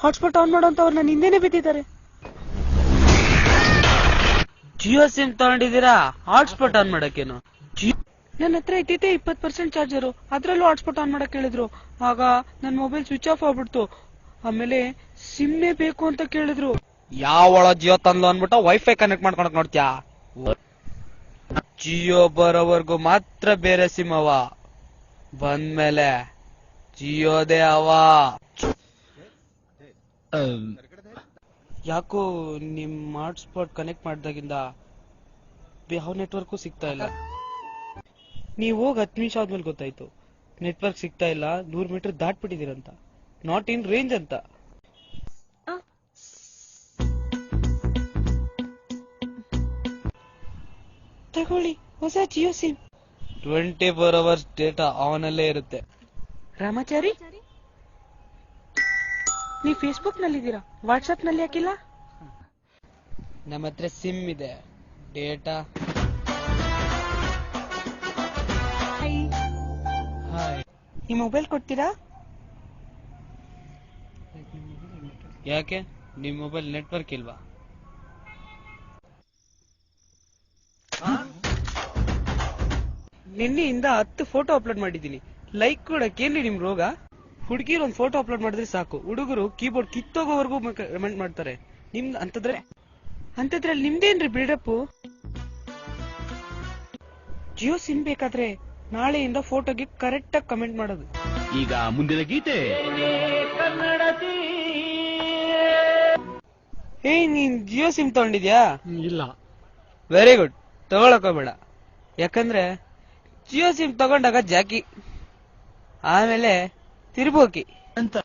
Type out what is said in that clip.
Hotspot on ಮಾಡೋ ಅಂತ ಅವ್ರು ನನ್ನ ಹಿಂದೆನೆ ಬಿದ್ದಿದ್ದಾರೆ. ಜಿಯೋ ಸಿಮ್ ತಗೊಂಡಿದ್ದೀರಾ ಹಾಟ್ಸ್ಪಾಟ್ ಆನ್ ಮಾಡಕ್ಕೇನು? ನನ್ನ ಹತ್ರ ಇದ್ದಿದ್ದೆ 20% ಚಾರ್ಜರು, ಅದ್ರಲ್ಲೂ ಹಾಟ್ಸ್ಪಾಟ್ ಆನ್ ಮಾಡಕ್ ಹೇಳಿದ್ರು. ಆಗ ನನ್ ಮೊಬೈಲ್ ಸ್ವಿಚ್ ಆಫ್ ಆಗ್ಬಿಡ್ತು. ಆಮೇಲೆ ಸಿಮ್ಮೆ ಬೇಕು ಅಂತ ಕೇಳಿದ್ರು. ಯಾವಳ ಜಿಯೋ ತಂದ್ಲು ಅನ್ಬಿಟ್ಟು ವೈಫೈ ಕನೆಕ್ಟ್ ಮಾಡ್ಕೊಳಕ್ ನೋಡ್ತೀಯಾ? ಜಿಯೋ ಬರೋವರ್ಗು ಮಾತ್ರ ಬೇರೆ ಸಿಮ್ ಅವ, ಬಂದ್ಮೇಲೆ ಜಿಯೋದೇ ಅವ. ಯಾಕೋ ನಿಮ್ ಹಾಟ್ಸ್ಪಾಟ್ ಕನೆಕ್ಟ್ ಮಾಡ್ದಾಗಿಂದ ಯಾವ ನೆಟ್ವರ್ಕು ಸಿಗ್ತಾ ಇಲ್ಲ. ನೀವ್ ಹೋಗಿ 10 ನಿಮಿಷ ಆದ್ಮೇಲೆ ಗೊತ್ತಾಯ್ತು ನೆಟ್ವರ್ಕ್ ಸಿಗ್ತಾ ಇಲ್ಲ, 100 ಮೀಟರ್ ದಾಟ್ಬಿಟ್ಟಿದ್ದೀರಂತ, ನಾಟ್ ಇನ್ ರೇಂಜ್ ಅಂತ. ತಗೊಳ್ಳಿ ಹೊಸ Jio sim. 24 hours data on ಅಲ್ಲೇ ಇರುತ್ತೆ. ರಾಮಾಚಾರಿ, ನೀವ್ ಫೇಸ್ಬುಕ್ ನಲ್ಲಿದ್ದೀರಾ, ವಾಟ್ಸ್ಆಪ್ ನಲ್ಲಿ ಯಾಕಿಲ್ಲ? ನಮ್ಮ ಹತ್ರ ಸಿಮ್ ಇದೆ, ಡೇಟಾ. ಹಾಯ್, ನಿಮ್ ಮೊಬೈಲ್ ಕೊಡ್ತೀರಾ? ಯಾಕೆ ನಿಮ್ ಮೊಬೈಲ್ ನೆಟ್ವರ್ಕ್ ಇಲ್ವಾ? ನಿನ್ನೆಯಿಂದ 10 ಫೋಟೋ ಅಪ್ಲೋಡ್ ಮಾಡಿದ್ದೀನಿ, ಲೈಕ್ ಕೊಡಕ್ಕೇನ್ರಿ ನಿಮ್ ರೋಗ? ಹುಡುಗಿರು ಒಂದ್ ಫೋಟೋ ಅಪ್ಲೋಡ್ ಮಾಡಿದ್ರೆ ಸಾಕು, ಹುಡುಗರು ಕೀಬೋರ್ಡ್ ಕಿತ್ತೋಗೋವರೆಗೂ ಕಮೆಂಟ್ ಮಾಡ್ತಾರೆ. ನಿಮ್ದು ಅಂತದ್ರಲ್ಲಿ ನಿಮ್ದೇನ್ರಿ ಬಿಲ್ಡಪ್? ಜಿಯೋ ಸಿಮ್ ಬೇಕಾದ್ರೆ ನಾಳೆಯಿಂದ ಫೋಟೋಗೆ ಕರೆಕ್ಟ್ ಆಗಿ ಕಮೆಂಟ್ ಮಾಡೋದು. ಈಗ ಮುಂದಿನ ಗೀತೆ. ನೀನ್ ಜಿಯೋ ಸಿಮ್ ತಗೊಂಡಿದ್ಯಾ? ಇಲ್ಲ. ವೆರಿ ಗುಡ್, ತಗೊಳಕೋಬೇಡ. ಯಾಕಂದ್ರೆ ಜಿಯೋ ಸಿಮ್ ತಗೊಂಡಾಗ ಜಾಕಿ, ಆಮೇಲೆ ತಿರ್ಬೋಕಿ ಅಂತ